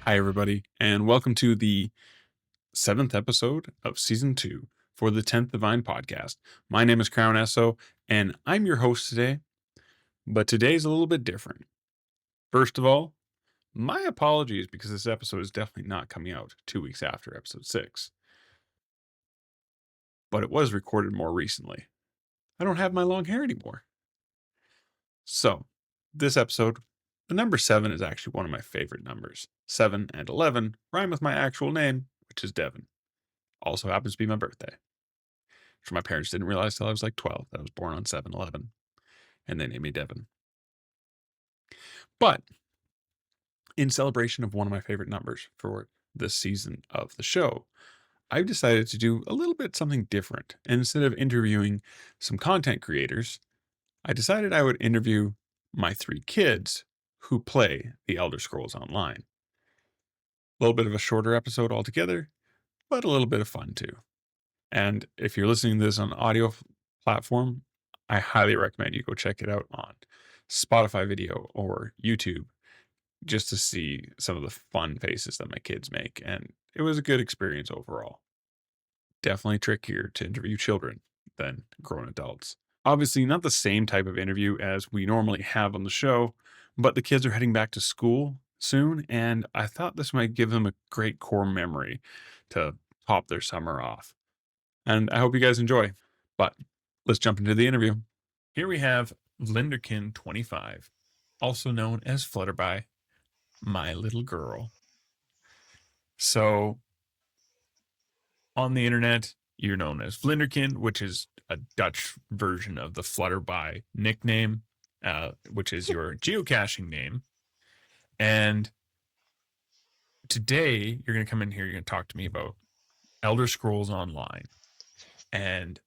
Hi, everybody, and welcome to the 7th episode of Season 2 for the 10th Divine Podcast. My name is Crown Esso, and I'm your host today, but today's a little bit different. First of all, my apologies because this episode is definitely not coming out 2 weeks after episode 6, but it was recorded more recently. I don't have my long hair anymore. So, this episode, the number 7 is actually one of my favorite numbers. 7 and 11 rhyme with my actual name, which is Devin. Also happens to be my birthday, which my parents didn't realize till I was like 12 that I was born on 7/11, and they named me Devin. But in celebration of one of my favorite numbers for this season of the show, I've decided to do a little bit something different. And instead of interviewing some content creators, I decided I would interview my 3 kids who play the Elder Scrolls Online. A little bit of a shorter episode altogether, but a little bit of fun too. And if you're listening to this on audio platform, I highly recommend you go check it out on Spotify video or YouTube just to see some of the fun faces that my kids make. And it was a good experience overall. Definitely trickier to interview children than grown adults. Obviously, not the same type of interview as we normally have on the show, but the kids are heading back to school soon, and I thought this might give them a great core memory to top their summer off. And I hope you guys enjoy. But let's jump into the interview. Here we have Linderkin25, also known as Flutterby, my little girl. So on the internet, you're known as Vlinderkin, which is a Dutch version of the Flutterby nickname, which is your geocaching name. And today, you're going to come in here, you're going to talk to me about Elder Scrolls Online. And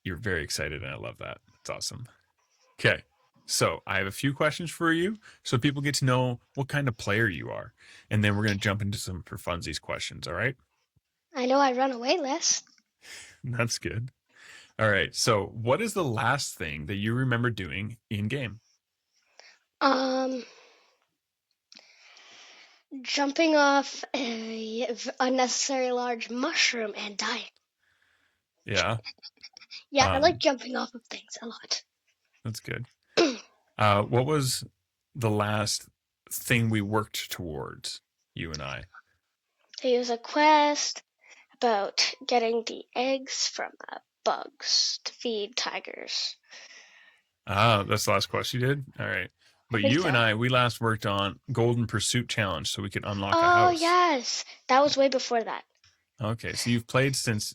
you're very excited, and I love that. It's awesome. Okay, so I have a few questions for you so people get to know what kind of player you are. And then we're going to jump into some for funsies questions, all right? I know I run away less. That's good. All right, so what is the last thing that you remember doing in game? Jumping off a unnecessary large mushroom and dying. Yeah, Yeah, I like jumping off of things a lot. that's good. What was the last thing we worked towards, you and I? It was a quest about getting the eggs from bugs to feed tigers. That's the last quest you did? All right. I But think you so. and I, we last worked on Golden Pursuit Challenge so we could unlock a Oh, house. yes. That was way before that. Okay, so you've played since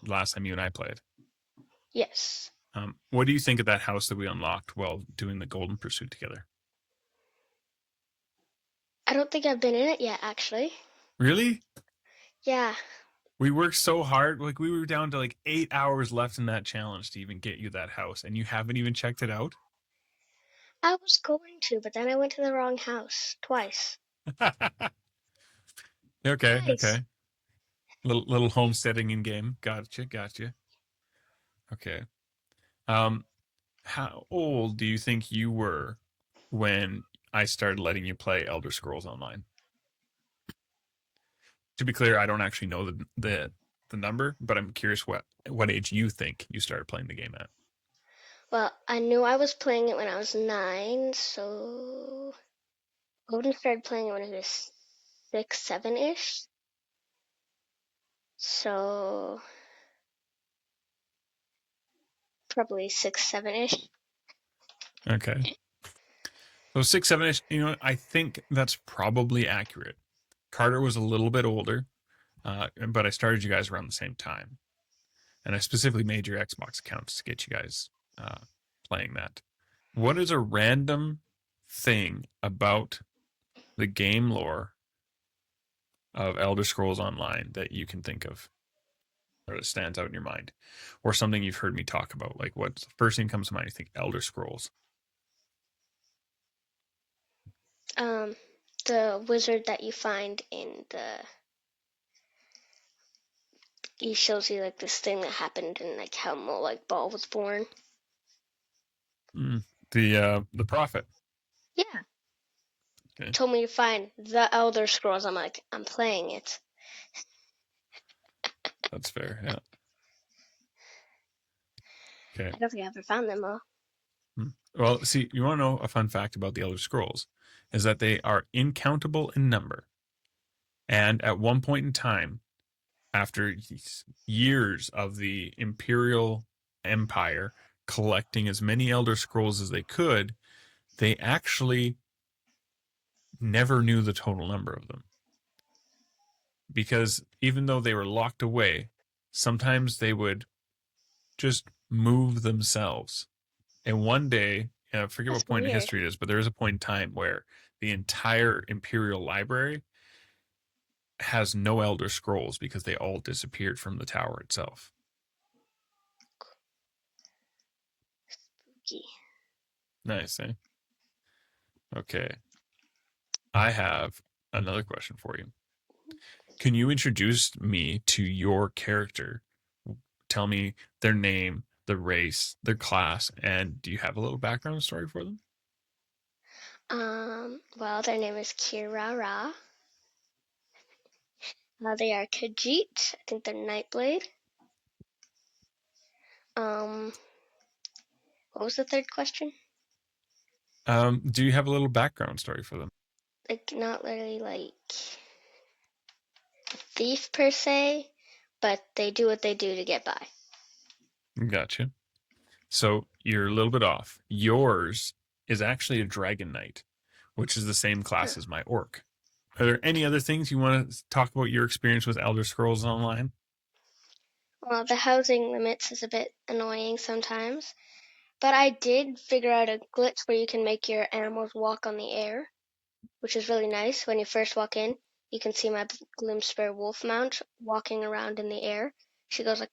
last time you and I played. Yes. What do you think of that house that we unlocked while doing the Golden Pursuit together? I don't think I've been in it yet, actually. Really? Yeah. We worked so hard. Like, we were down to like 8 hours left in that challenge to even get you that house, and you haven't even checked it out? I was going to, but then I went to the wrong house twice. Okay, Twice. okay. Little homesteading in game. Gotcha. Okay. How old do you think you were when I started letting you play Elder Scrolls Online? To be clear, I don't actually know the number, but I'm curious what age you think you started playing the game at. Well, I knew I was playing it when I was 9, so Odin started playing it when he was 6, 7-ish. So probably 6, 7-ish. Okay. So 6, 7-ish, I think that's probably accurate. Carter was a little bit older, but I started you guys around the same time. And I specifically made your Xbox accounts to get you guys playing that. What is a random thing about the game lore of Elder Scrolls Online that you can think of or that stands out in your mind? Or something you've heard me talk about? Like, what's the first thing that comes to mind? You think Elder Scrolls. The wizard that you find he shows you like this thing that happened and like how like Ball was born. The prophet. Yeah. Okay. told me to find the Elder Scrolls. I'm like, I'm playing it. That's fair. Yeah. Okay. I don't think I ever found them all. Well, see, you want to know a fun fact about the Elder Scrolls is that they are incountable in number. And at one point in time, after years of the Imperial Empire collecting as many Elder Scrolls as they could, they actually never knew the total number of them. Because even though they were locked away, sometimes they would just move themselves. And one day, I forget That's what point in weird. history it is, but there is a point in time where the entire Imperial Library has no Elder Scrolls because they all disappeared from the tower itself. Spooky. Nice, eh? Okay. I have another question for you. Can you introduce me to your character? Tell me their name, the race, their class, and do you have a little background story for them? Well, their name is Kirara. They are Khajiit. I think they're Nightblade. Um, what was the third question? Do you have a little background story for them? Like, not really like a thief per se, but they do what they do to get by. Gotcha. So you're a little bit off. Yours is actually a Dragon Knight, which is the same Huh. class as my orc. Are there any other things you want to talk about your experience with Elder Scrolls Online? Well, the housing limits is a bit annoying sometimes, but I did figure out a glitch where you can make your animals walk on the air, which is really nice. When you first walk in, you can see my Gloomspur wolf mount walking around in the air. She goes like,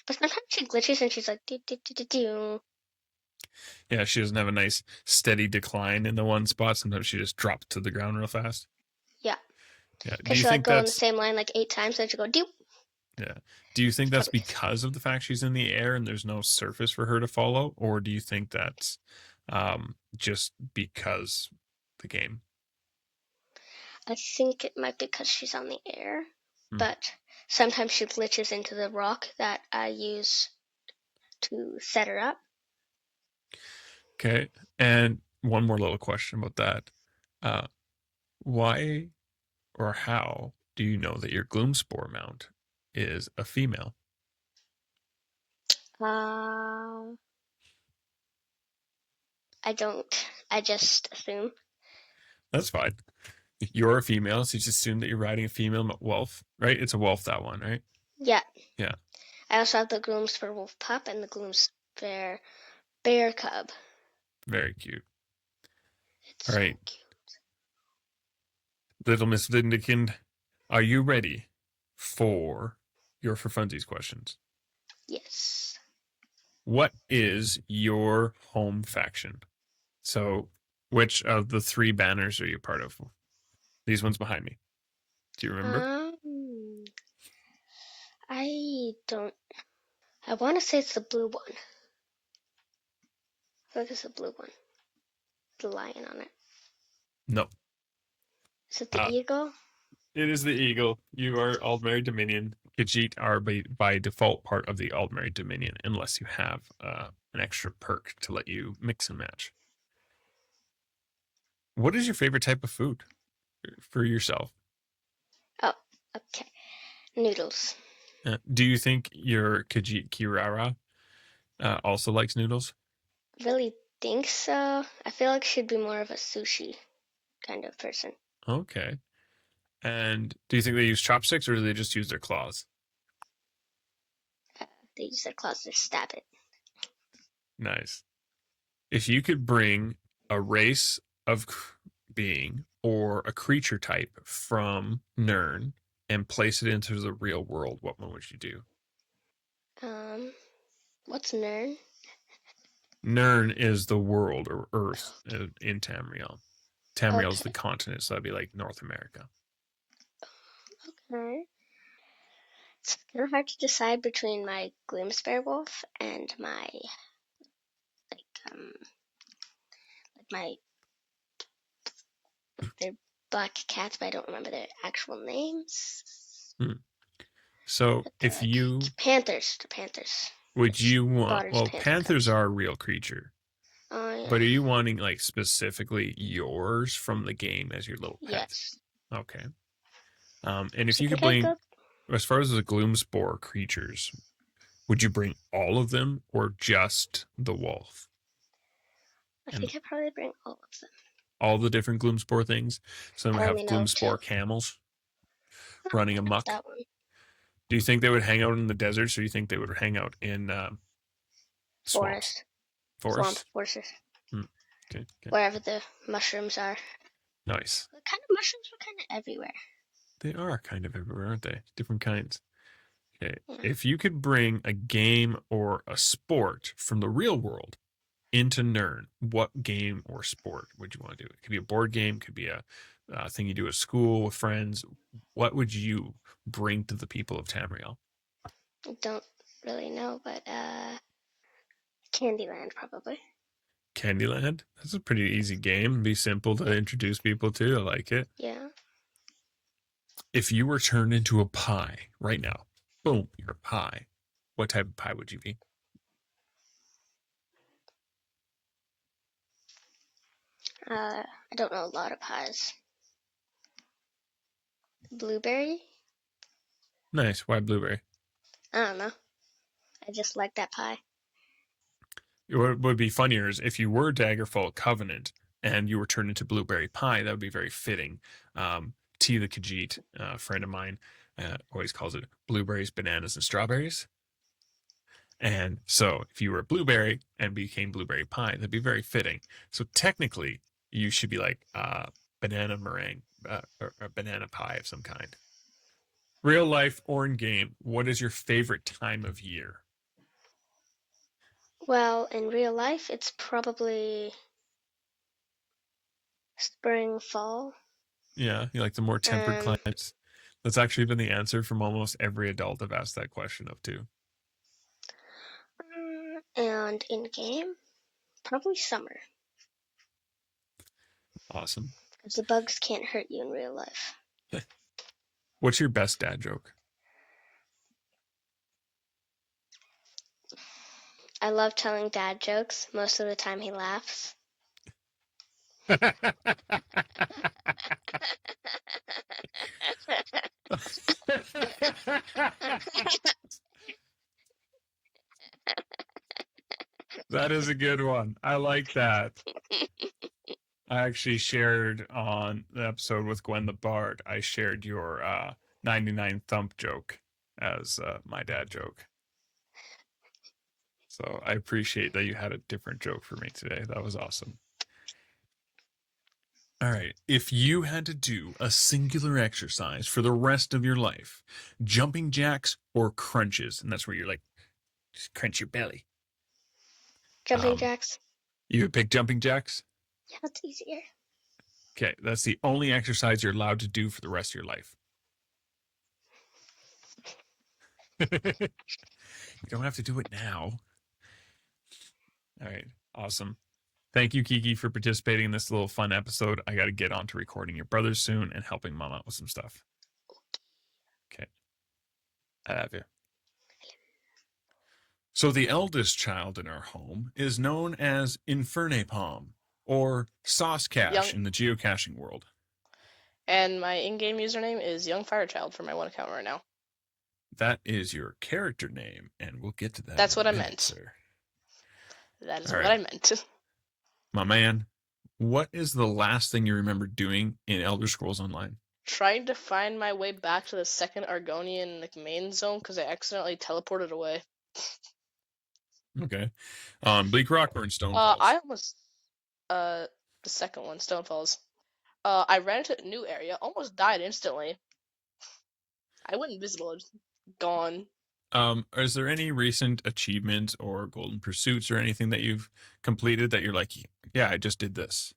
but sometimes she glitches and she's like, do, do, do, do, do. Yeah, she doesn't have a nice steady decline in the one spot. Sometimes she just drops to the ground real fast. Yeah, Yeah. Do because you she'll like think go in the that's same line like 8 times, and she'll go, do. yeah? Do you think It's that's probably because of the fact she's in the air and there's no surface for her to follow, or do you think that's just because the game? I think it might be because she's on the air, Hmm. but sometimes she glitches into the rock that I use to set her up. Okay. And one more little question about that. Uh, why or how do you know that your Gloomspore mount is a female? Uh, I don't. I just assume. That's fine. You're a female, so you just assume that you're riding a female wolf, right? It's a wolf, that one, right? Yeah. Yeah, I also have the Gloomspur Wolf Pup and the Gloomspur Bear Cub. very cute. It's All so right, cute. little Miss Lindekind, are you ready for your for funsies questions? Yes. What is your home faction? So, which of the three banners are you part of? These ones behind me. Do you remember? Um, I don't. I want to say it's the blue one. I feel like it's the blue one. The lion on it. No. Is it the Uh, eagle? it is the Eagle. You are Aldmeri Dominion. Khajiit are by default part of the Aldmeri Dominion, unless you have an extra perk to let you mix and match. What is your favorite type of food for yourself? Oh, okay. Noodles. Do you think your Khajiit Kirara also likes noodles? Really think so. I feel like she'd be more of a sushi kind of person. Okay. And do you think they use chopsticks or do they just use their claws? Uh, they use their claws to stab it. Nice. If you could bring a race of being or a creature type from Nern and place it into the real world, what one would you do? Um, what's Nern? Nern is the world or Earth in Tamriel. Tamriel is the Okay. continent, so that'd be like North America. Okay. It's kind of hard to decide between my Gloomspare Wolf and my like my They're black cats, but I don't remember their actual names. Hmm. So But they're if like you panthers. They're panthers. would Which you want daughter's well, panther panthers cubs. are a real creature, Oh yeah. but are you wanting like specifically yours from the game as your little pet? Yes. Okay. And if So you could pick a bring good. as far as the gloom spore creatures, would you bring all of them or just the wolf? I And think I'd probably bring all of them. all the different gloom spore things? Some I have only gloom know spore two. camels Oh, running that's amok. that one. Do you think they would hang out in the deserts, or do you think they would hang out in swamps, Forest. Swamp forests? forces. Hmm. Okay, okay, Wherever the mushrooms are. nice. The kind of mushrooms were kind of everywhere. They are kind of everywhere, aren't they? Different kinds. Okay, Yeah. if you could bring a game or a sport from the real world into Nern, what game or sport would you want to do? It could be a board game, could be a thing you do at school with friends. What would you bring to the people of Tamriel? I don't really know, but Candyland probably. Candyland. That's a pretty easy game. Be simple to Yeah. introduce people to. I like it. Yeah. If you were turned into a pie right now, boom, you're a pie. What type of pie would you be? I don't know a lot of pies. Blueberry? Nice. Why blueberry? I don't know. I just like that pie. What would be funnier is if you were Daggerfall Covenant and you were turned into blueberry pie. That would be very fitting. T the Khajiit, a friend of mine, always calls it blueberries, bananas, and strawberries. And so if you were a blueberry and became blueberry pie, that'd be very fitting. So technically, you should be like banana meringue or a banana pie of some kind. Real life or in game, what is your favorite time of year? Well, in real life, it's probably spring, fall. Yeah, you like the more tempered Um, climates. That's actually been the answer from almost every adult I've asked that question of too. and in game, probably summer. Awesome. Because the bugs can't hurt you in real life. What's your best dad joke? I love telling dad jokes. Most of the time, he laughs. That is a good one. I like that. I actually shared on the episode with Gwen the Bard. I shared your 99 thump joke as my dad joke. So I appreciate that you had a different joke for me today. That was awesome. All right. If you had to do a singular exercise for the rest of your life, jumping jacks or crunches, and that's where you're like, just crunch your belly. Jumping jacks. You would pick jumping jacks? Yeah, that's easier. Okay. That's the only exercise you're allowed to do for the rest of your life. You don't have to do it now. All right. Awesome. Thank you, Kiki, for participating in this little fun episode. I got to get on to recording your brothers soon and helping mom out with some stuff. Okay. I love you. So the eldest child in our home is known as Infernapalm or Sauce Cash Young, in the geocaching world. and my in-game username is Young Firechild for my one account right now. That is your character name, and we'll get to that. That's in a what I minute, meant. sir. That is All what right. I meant. My man, what is the last thing you remember doing in Elder Scrolls Online? Trying to find my way back to the second Argonian main zone because I accidentally teleported away. Okay. Bleak Rock or in Stonefalls? I almost the second one, Stonefalls. I ran into a new area, almost died instantly. I went invisible, just gone. Is there any recent achievements or golden pursuits or anything that you've completed that you're like, yeah, I just did this?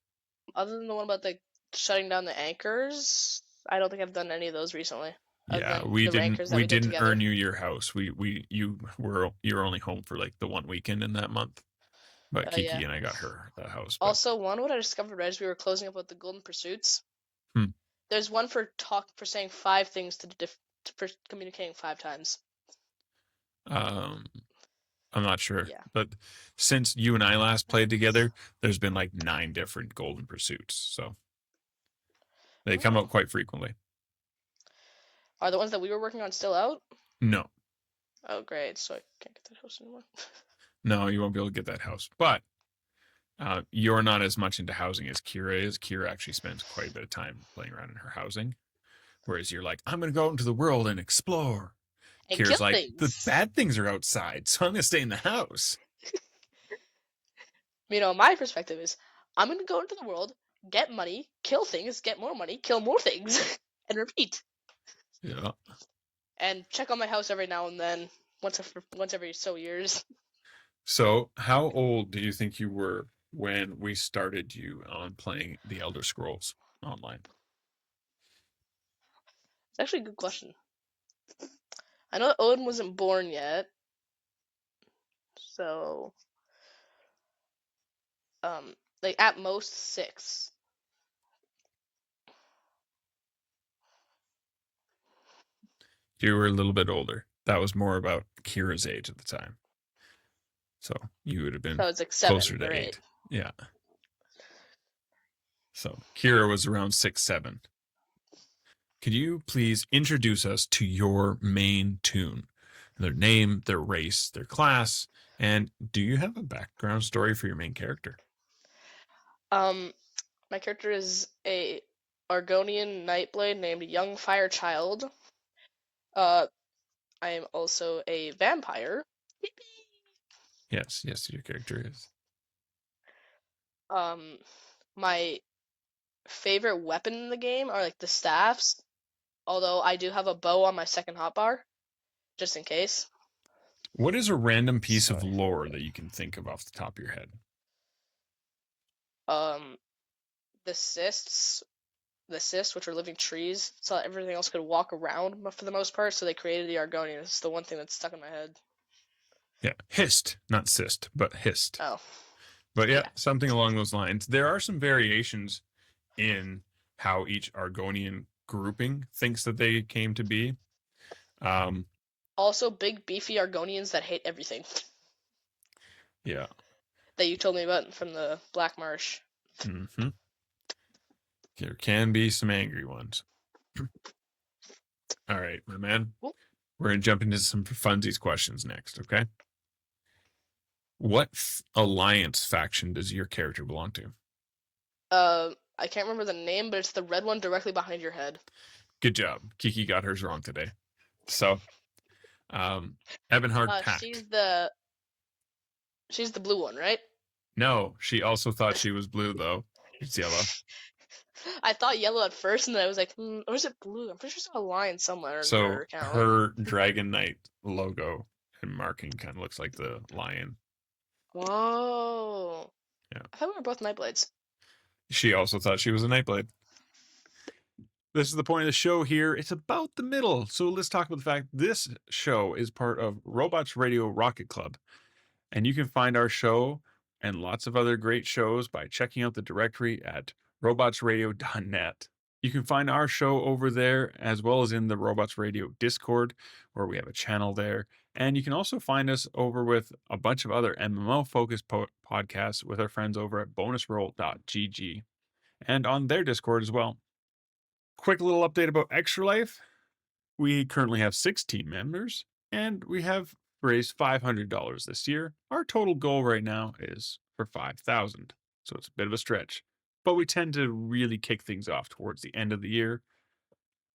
Other than the one about like shutting down the anchors, I don't think I've done any of those recently. Yeah, Other than we the didn't rankers that we we did didn't together. earn you your house. You were only home for like the one weekend in that month. But Kiki Yeah. and I got her that house. But Also, one what I discovered right as we were closing up with the golden pursuits, There's one for saying 5 things for communicating 5 times. I'm not sure, Yeah. but since you and I last played together, there's been like 9 different golden pursuits, so they come Oh. out quite frequently. Are the ones that we were working on still out? No, Oh, great. So I can't get that house anymore. no, you won't be able to get that house, but you're not as much into housing as Kira is. Kira actually spends quite a bit of time playing around in her housing, whereas you're like, I'm going to go out into the world and explore. And kill Kira's like, the things. bad things are outside, so I'm going to stay in the house. My perspective is, I'm going to go into the world, get money, kill things, get more money, kill more things, and repeat. Yeah. And check on my house every now and then, once every so years. So, how old do you think you were when we started you on playing the Elder Scrolls Online? It's actually a good question. I know that Odin wasn't born yet, so like at most 6. You were a little bit older. That was more about Kira's age at the time. So, you would have been So it's like 7 closer to or 8. Yeah. So, Kira was around 6, 7. Could you please introduce us to your main toon? Their name, their race, their class, and do you have a background story for your main character? My character is a Argonian Nightblade named Young Fire Child. I am also a vampire. Yes, your character is. My favorite weapon in the game are like the staffs, although I do have a bow on my second hotbar, just in case. What is a random piece So, of lore that you can think of off the top of your head? The cysts, which are living trees, so everything else could walk around for the most part. So they created the Argonian. It's the one thing that's stuck in my head. Yeah, hist, not cyst, but hist. Oh, But yeah, yeah. something along those lines. There are some variations in how each Argonian grouping thinks that they came to be. Also, big beefy Argonians that hate everything. Yeah. That you told me about from the Black Marsh. Mm-hmm. There can be some angry ones. All right, my man. We're going to jump into some funsies questions next, okay? What alliance faction does your character belong to? I can't remember the name, but it's the red one directly behind your head. Good job. Kiki got hers wrong today. So, Ebonheart Pact. She's the blue one, right? No, she also thought she was blue, though. It's yellow. I thought yellow at first, and then I was like, or is it blue? I'm pretty sure there's a lion somewhere in her account. Her Dragon Knight logo and marking kind of looks like the lion. Whoa. Yeah. I thought we were both Nightblades. She also thought she was a Nightblade. This is the point of the show here. It's about the middle. So let's talk about the fact this show is part of Robots Radio Rocket Club. And you can find our show and lots of other great shows by checking out the directory at robotsradio.net. You can find our show over there as well as in the Robots Radio Discord, where we have a channel there. And you can also find us over with a bunch of other MMO-focused podcasts with our friends over at bonusroll.gg and on their Discord as well. Quick little update about Extra Life. We currently have 6 team members, and we have raised $500 this year. Our total goal right now is for $5,000, so it's a bit of a stretch. But we tend to really kick things off towards the end of the year,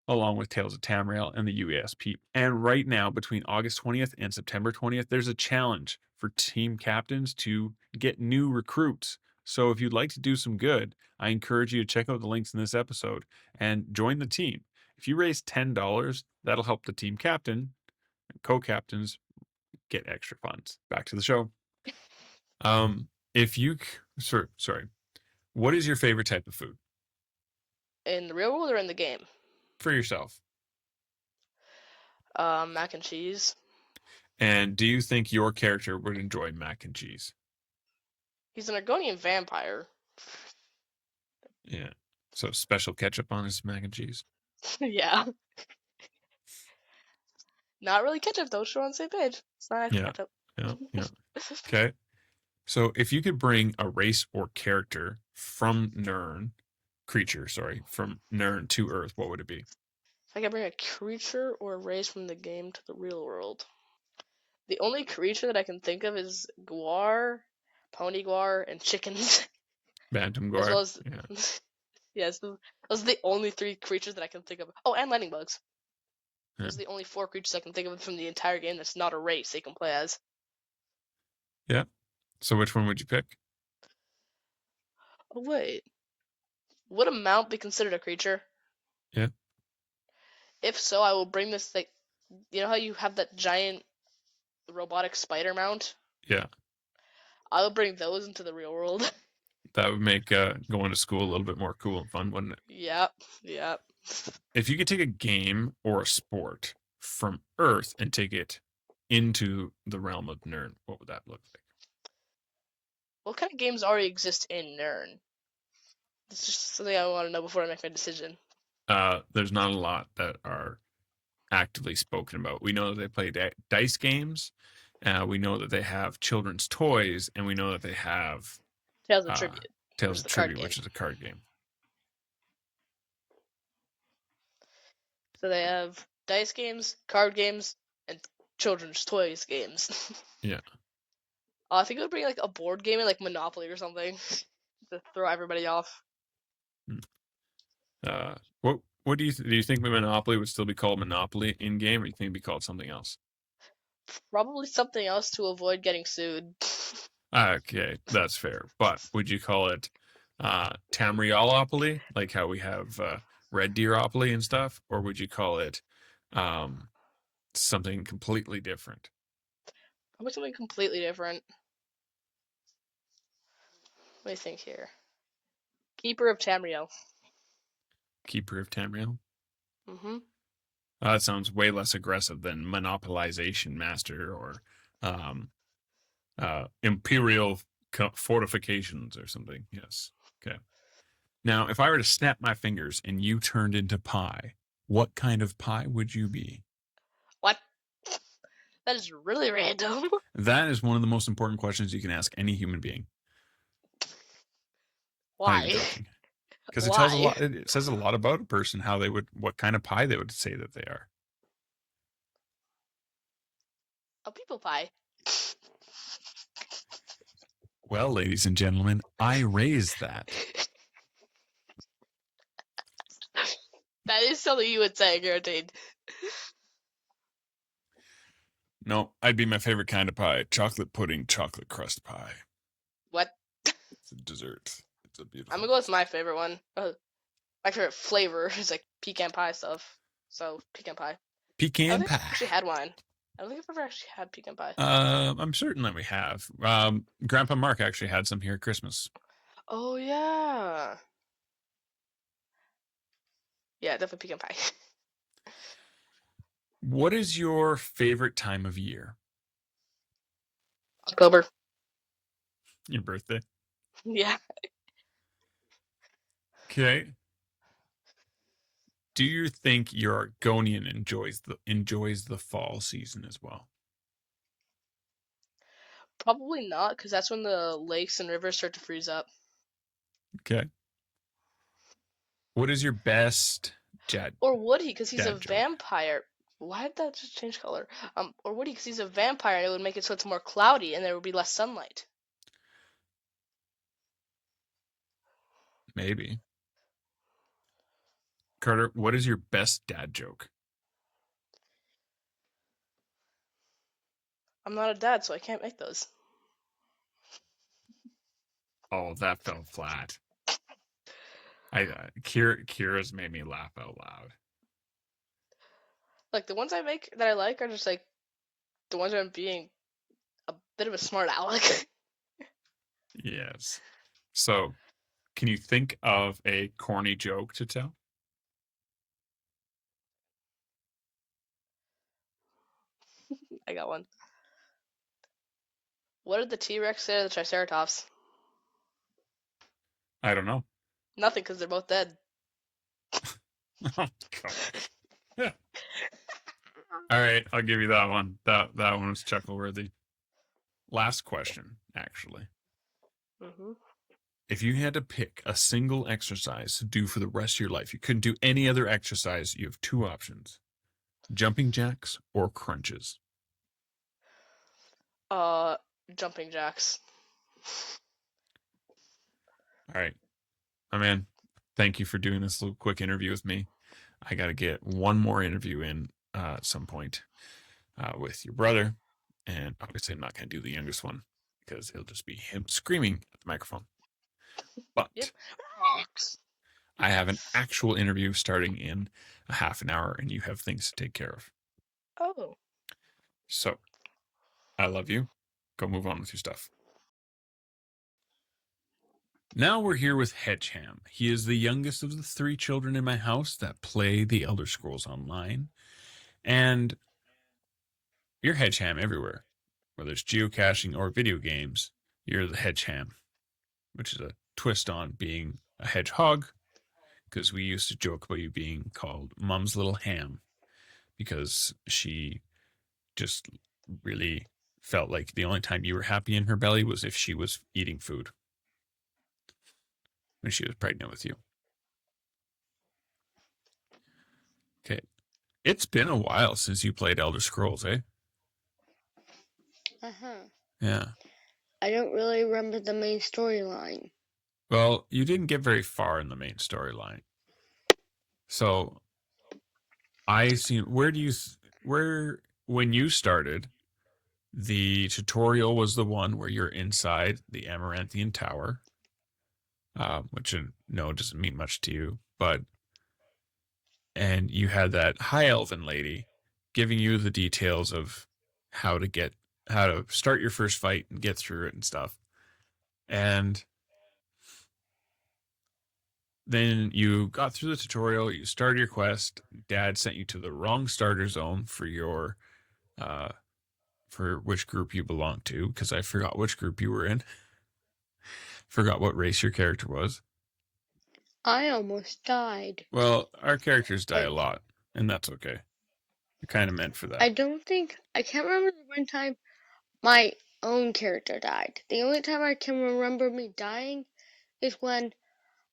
along with Tales of Tamriel and the UASP. And right now, between August 20th and September 20th, there's a challenge for team captains to get new recruits. So if you'd like to do some good, I encourage you to check out the links in this episode and join the team. If you raise $10, that'll help the team captain and co-captains get extra funds. Back to the show. What is your favorite type of food? In the real world or in the game? For yourself. Mac and cheese. And do you think your character would enjoy mac and cheese? He's an Argonian vampire. Yeah. So special ketchup on his mac and cheese. Yeah. Not really ketchup though. Sure on the same page. It's not actually Yeah. ketchup. Yeah. Okay. So if you could bring a race or character from Nern, from Nern to Earth, what would it be? If I could bring a creature or a race from the game to the real world, the only creature that I can think of is guar, pony guar, and chickens, Bantam as Guar. well as Yeah. yes, those are the only 3 creatures that I can think of. Oh, and lightning bugs. Yeah. Those are the only 4 creatures I can think of from the entire game that's not a race they can play as. Yeah. So which one would you pick? Oh wait, would a mount be considered a creature? Yeah. If so, I will bring this like, you know how you have that giant robotic spider mount? Yeah. I will bring those into the real world. That would make going to school a little bit more cool and fun, wouldn't it? Yep, yep. If you could take a game or a sport from Earth and take it into the realm of Nern, what would that look like? What kind of games already exist in Nern? It's just something I want to know before I make my decision. There's not a lot that are actively spoken about. We know that they play dice games. We know that they have children's toys, and we know that they have Tales of Tribute, which Tales is of the card Tribute, game. which is a card game. So they have dice games, card games, and children's toys games. Yeah. I think it would bring like a board game like Monopoly or something to throw everybody off. What do you think Monopoly would still be called Monopoly in game, or do you think it'd be called something else? Probably something else to avoid getting sued. Okay, that's fair. But would you call it Tamriolopoly, like how we have Red Deeropoly and stuff, or would you call it something completely different? Probably something completely different. Let me think here. Keeper of Tamriel. Keeper of Tamriel? Mm-hmm. That sounds way less aggressive than Monopolization Master or Imperial Fortifications or something. Yes. Okay. Now, if I were to snap my fingers and you turned into pie, what kind of pie would you be? What? That is really random. That is one of the most important questions you can ask any human being. Not even Why? joking. Because it tells a Why? lot. It says a lot about a person, what kind of pie they would say that they are. A people pie. Well, ladies and gentlemen, I raised that. That is something you would say, guaranteed. No, I'd be my favorite kind of pie. Chocolate pudding, chocolate crust pie. What? It's a dessert. It's a beautiful. I'm gonna go with my favorite one. My favorite flavor is like pecan pie stuff. So pecan pie. I Pecan don't think I've pie. actually had one. I don't think I've ever actually had pecan pie. I'm certain that we have. Grandpa Mark actually had some here at Christmas. Oh yeah. Yeah, definitely pecan pie. What is your favorite time of year? October. Your birthday. Yeah. Okay. Do you think your Argonian enjoys the fall season as well? Probably not, because that's when the lakes and rivers start to freeze up. Okay. What is your best dad? Or would he? Because he's a Dad joke. vampire. Why did that just change color? Or would he? Because he's a vampire, and it would make it so it's more cloudy, and there would be less sunlight. Maybe. Carter, what is your best dad joke? I'm not a dad, so I can't make those. Oh, that fell flat. Kira's made me laugh out loud. Like the ones I make that I like are just like the ones where I'm being a bit of a smart aleck. Yes. So, can you think of a corny joke to tell? I got one. What did the T-Rex say to the Triceratops? I don't know. Nothing, because they're both dead. Oh, God. All right, I'll give you that one. That one was chuckle worthy. Last question, actually. Mm-hmm. If you had to pick a single exercise to do for the rest of your life, you couldn't do any other exercise. You have two options: jumping jacks or crunches. Jumping jacks. All right, my man. Thank you for doing this little quick interview with me. I got to get one more interview in at some point with your brother, and obviously I'm not going to do the youngest one because it'll just be him screaming at the microphone. Yep. But I have an actual interview starting in a half an hour, and you have things to take care of. Oh. So I love you. Go move on with your stuff. Now we're here with Hedgeham. He is the youngest of the three children in my house that play the Elder Scrolls Online. And you're Hedgeham everywhere. Whether it's geocaching or video games, you're the Hedgeham, which is a twist on being a hedgehog, because we used to joke about you being called Mom's Little Ham, because she just really felt like the only time you were happy in her belly was if she was eating food when she was pregnant with you. Okay. It's been a while since you played Elder Scrolls, eh? Yeah. I don't really remember the main storyline. Well, you didn't get very far in the main storyline. So I see where when you started, the tutorial was the one where you're inside the Amaranthian Tower, which no, doesn't mean much to you, and you had that high elven lady giving you the details of how to start your first fight and get through it and stuff. And then you got through the tutorial, you started your quest, Dad sent you to the wrong starter zone for your for which group you belong to, because I forgot which group you were in. Forgot what race your character was. I almost died. Well, our characters die a lot, and that's okay. You're kind of meant for that. I can't remember the one time my own character died. The only time I can remember me dying is when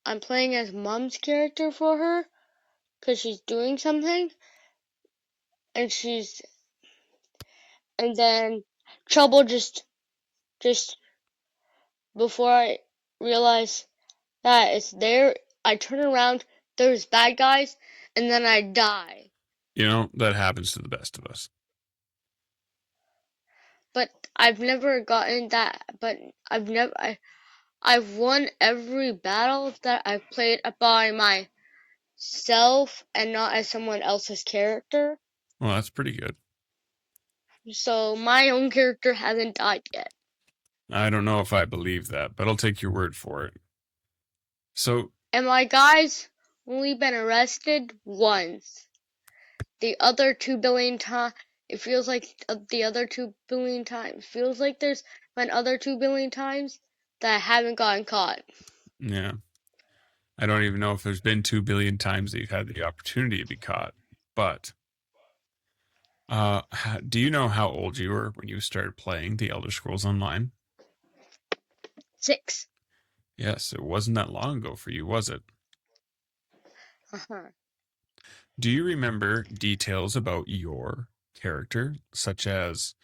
I'm playing as Mom's character for her, because she's doing something, and then trouble just before I realize that it's there, I turn around, there's bad guys, and then I die. You know, that happens to the best of us. But I've never gotten that. But I've won every battle that I've played by myself and not as someone else's character. Well, that's pretty good. So my own character hasn't died yet. I don't know if I believe that, but I'll take your word for it. So, and my guy's only been arrested once. The other 2 billion times, it feels like the other 2 billion times. Feels like there's been other 2 billion times that I haven't gotten caught. yeah. I don't even know if there's been 2 billion times that you've had the opportunity to be caught. But do you know how old you were when you started playing the Elder Scrolls Online? 6. Yes, it wasn't that long ago for you, was it? Do you remember details about your character, such as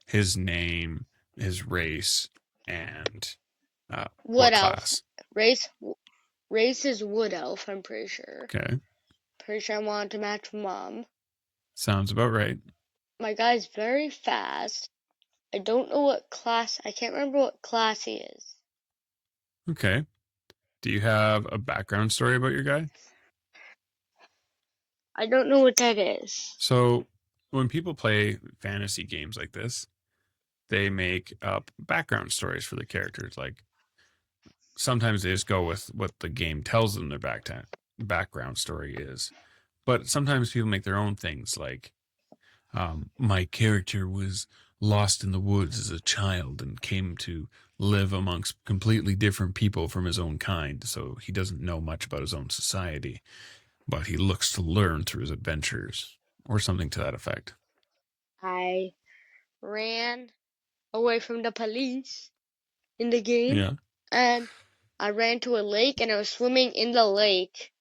his name, his race, and what class? Race is Wood Elf, I'm pretty sure. Okay. Pretty sure I wanted to match Mom. Sounds about right. My guy's very fast. I don't know what class, I can't remember what class he is. Okay. Do you have a background story about your guy? I don't know what that is. So, when people play fantasy games like this, they make up background stories for the characters. Like, sometimes they just go with what the game tells them their background story is. But sometimes people make their own things, like, my character was lost in the woods as a child and came to live amongst completely different people from his own kind, so he doesn't know much about his own society. but he looks to learn through his adventures, or something to that effect. I ran away from the police in the game, Yeah. and I ran to a lake, and I was swimming in the lake.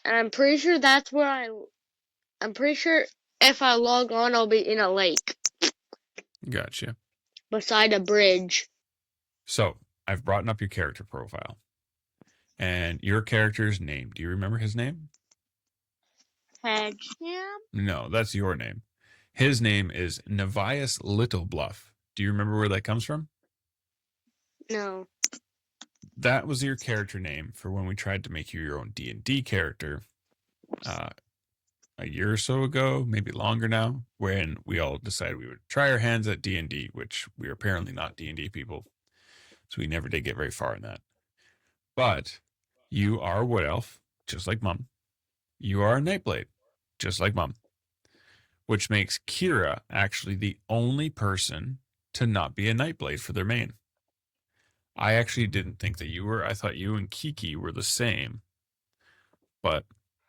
And I'm pretty sure that's where I'm pretty sure if I log on, I'll be in a lake Gotcha. beside a bridge. So I've brought up your character profile. And your character's name. Do you remember his name? Hedgeham? No, that's your name. His name is Nevias Littlebluff. Do you remember where that comes from? No. That was your character name for when we tried to make you your own D&D character a year or so ago, maybe longer now, when we all decided we would try our hands at D&D, which we're apparently not D&D people. So we never did get very far in that. But you are a wood elf, just like Mum. You are a Nightblade, just like Mum. Which makes Kira actually the only person to not be a Nightblade for their main. I actually didn't think that you were. I thought you and Kiki were the same. But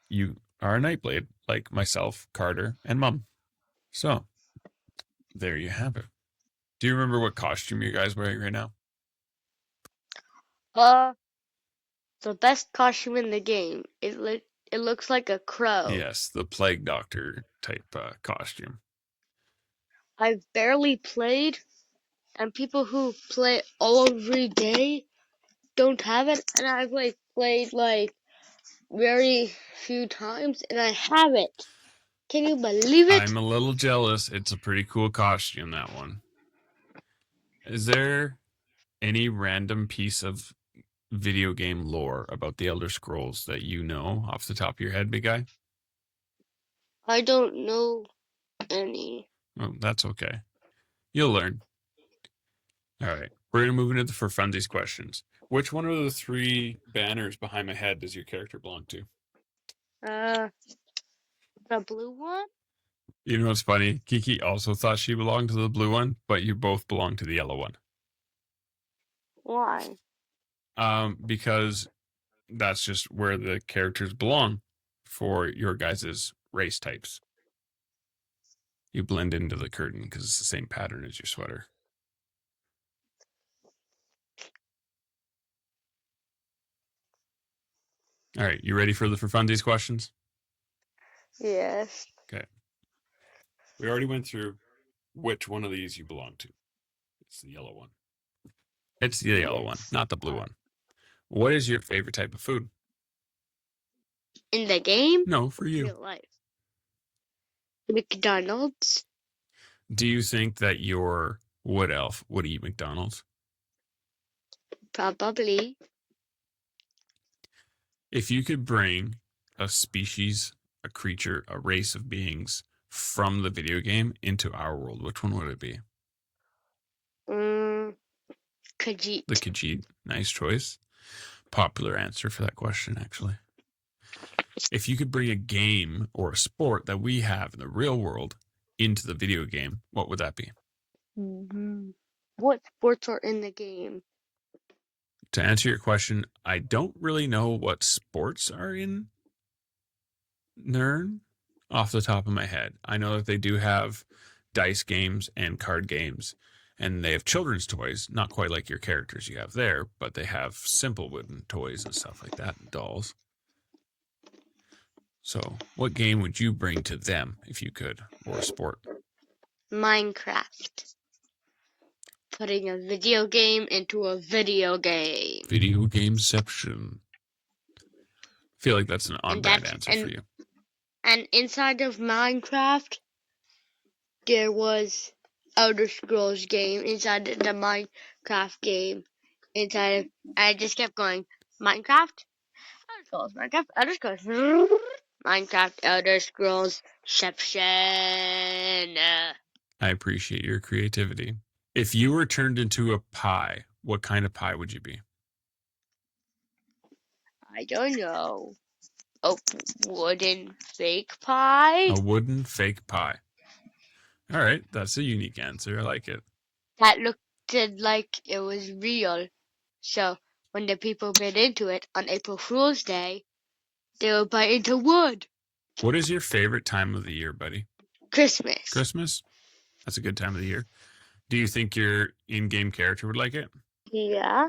you are a Nightblade, like myself, Carter, and Mum. So, there you have it. Do you remember what costume you guys are wearing right now? The best costume in the game. It looks like a crow. Yes, the Plague Doctor type costume. I've barely played, and people who play all every day don't have it, and I've played very few times, and I have it. Can you believe it? I'm a little jealous. It's a pretty cool costume, that one. Is there any random piece of video game lore about the Elder Scrolls that you know off the top of your head, big guy? I don't know any. Oh, that's okay. You'll learn. All right. We're going to move into the for funsies questions. Which one of the three banners behind my head does your character belong to? The blue one? You know what's funny? Kiki also thought she belonged to the blue one, but you both belong to the yellow one. Why? Because that's just where the characters belong for your guys' race types. You blend into the curtain because it's the same pattern as your sweater. All right, you ready for the for funsies questions? Yes. Okay. We already went through which one of these you belong to. It's the yellow one. It's the yellow one, not the blue one. What is your favorite type of food? In the game? No, for you. Real life. McDonald's? Do you think that your wood elf would eat McDonald's? Probably. If you could bring a species, a creature, a race of beings from the video game into our world, which one would it be? Khajiit. The Khajiit. Nice choice. Popular answer for that question, actually. If you could bring a game or a sport that we have in the real world into the video game, what would that be? What sports are in the game? To answer your question, I don't really know what sports are in Nern off the top of my head. I know that they do have dice games and card games, and they have children's toys, not quite like your characters you have there, but they have simple wooden toys and stuff like that, and dolls. So, what game would you bring to them if you could, or a sport? Minecraft. Putting a video game into a video game. Video gameception. I feel like that's an on-brand answer for you. And inside of Minecraft, there was Elder Scrolls game inside the Minecraft game. I just kept going, Minecraft, Elder Scrolls, Minecraft, Elder Scrolls, Minecraft, Elder Scrolls, Inception. I appreciate your creativity. If you were turned into a pie, what kind of pie would you be? I don't know. A wooden fake pie? A wooden fake pie. All right, that's a unique answer. I like it. That looked like it was real. So when the people bit into it on April Fool's Day, They will bite into wood. What is your favorite time of the year, buddy? Christmas. Christmas? That's a good time of the year. Do you think your in-game character would like it? Yeah.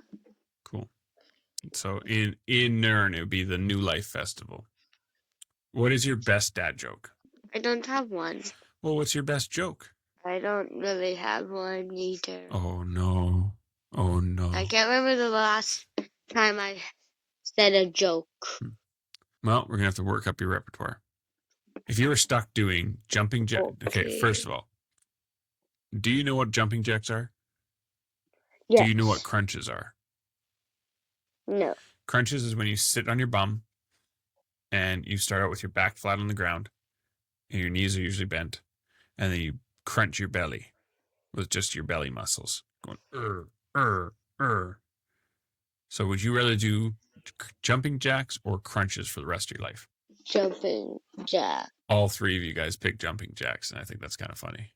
Cool. So in Nern, it would be the New Life Festival. What is your best dad joke? I don't have one. Well, what's your best joke? I don't really have one either. Oh no. Oh no. I can't remember the last time I said a joke. Well, we're gonna have to work up your repertoire. If you were stuck doing jumping jack, okay. First of all, do you know what jumping jacks are? Yes. Do you know what crunches are? No. Crunches is when you sit on your bum and you start out with your back flat on the ground and your knees are usually bent, and then you crunch your belly with just your belly muscles going So would you rather do jumping jacks or crunches for the rest of your life? Jumping jack. All three of you guys pick jumping jacks, and I think that's kind of funny.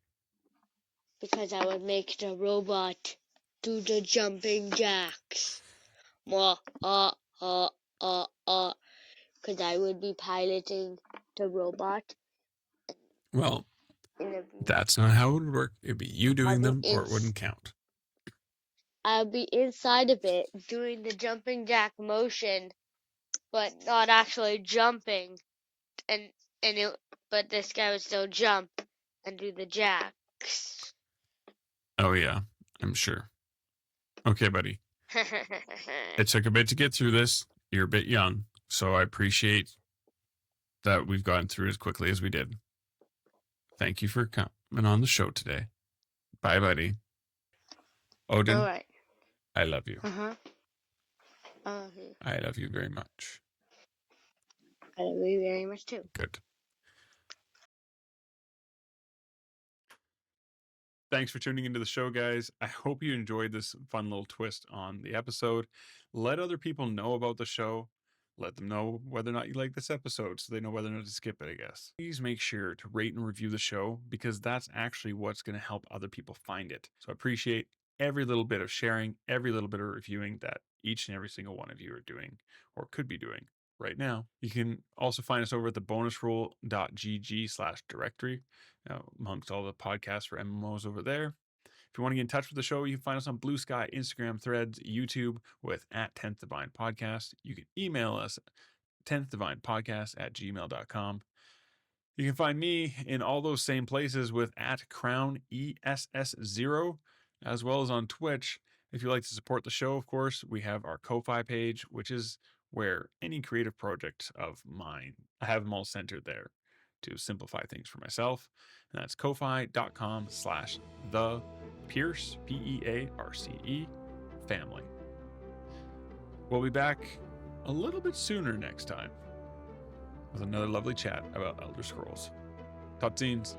Because I would make the robot do the jumping jacks. Because I would be piloting the robot. Well, that's not how it would work. It'd be you doing them, or it wouldn't count. I'll be inside of it doing the jumping jack motion, but not actually jumping. But this guy would still jump and do the jacks. Oh yeah, I'm sure. Okay, buddy. It took a bit to get through this. You're a bit young, so I appreciate that we've gotten through as quickly as we did. Thank you for coming on the show today. Bye, buddy. Odin, All right. I love you. Uh-huh. I love you very much. I love you very much too. Good. Thanks for tuning into the show, guys. I hope you enjoyed this fun little twist on the episode. Let other people know about the show. Let them know whether or not you like this episode so they know whether or not to skip it, I guess. Please make sure to rate and review the show because that's actually what's going to help other people find it. So I appreciate every little bit of sharing, every little bit of reviewing that each and every single one of you are doing or could be doing right now. You can also find us over at the bonusroll.gg/directory amongst all the podcasts for MMOs over there. If you want to get in touch with the show, you can find us on Blue Sky, Instagram, Threads, YouTube with @10th Divine Podcast. You can email us 10thDivinePodcast@gmail.com. You can find me in all those same places with @CrownESS0, as well as on Twitch. If you'd like to support the show, of course, we have our Ko-Fi page, which is where any creative project of mine, I have them all centered there to simplify things for myself. And that's ko-fi.com/thepierce, PEARCE, family. We'll be back a little bit sooner next time with another lovely chat about Elder Scrolls. Top scenes.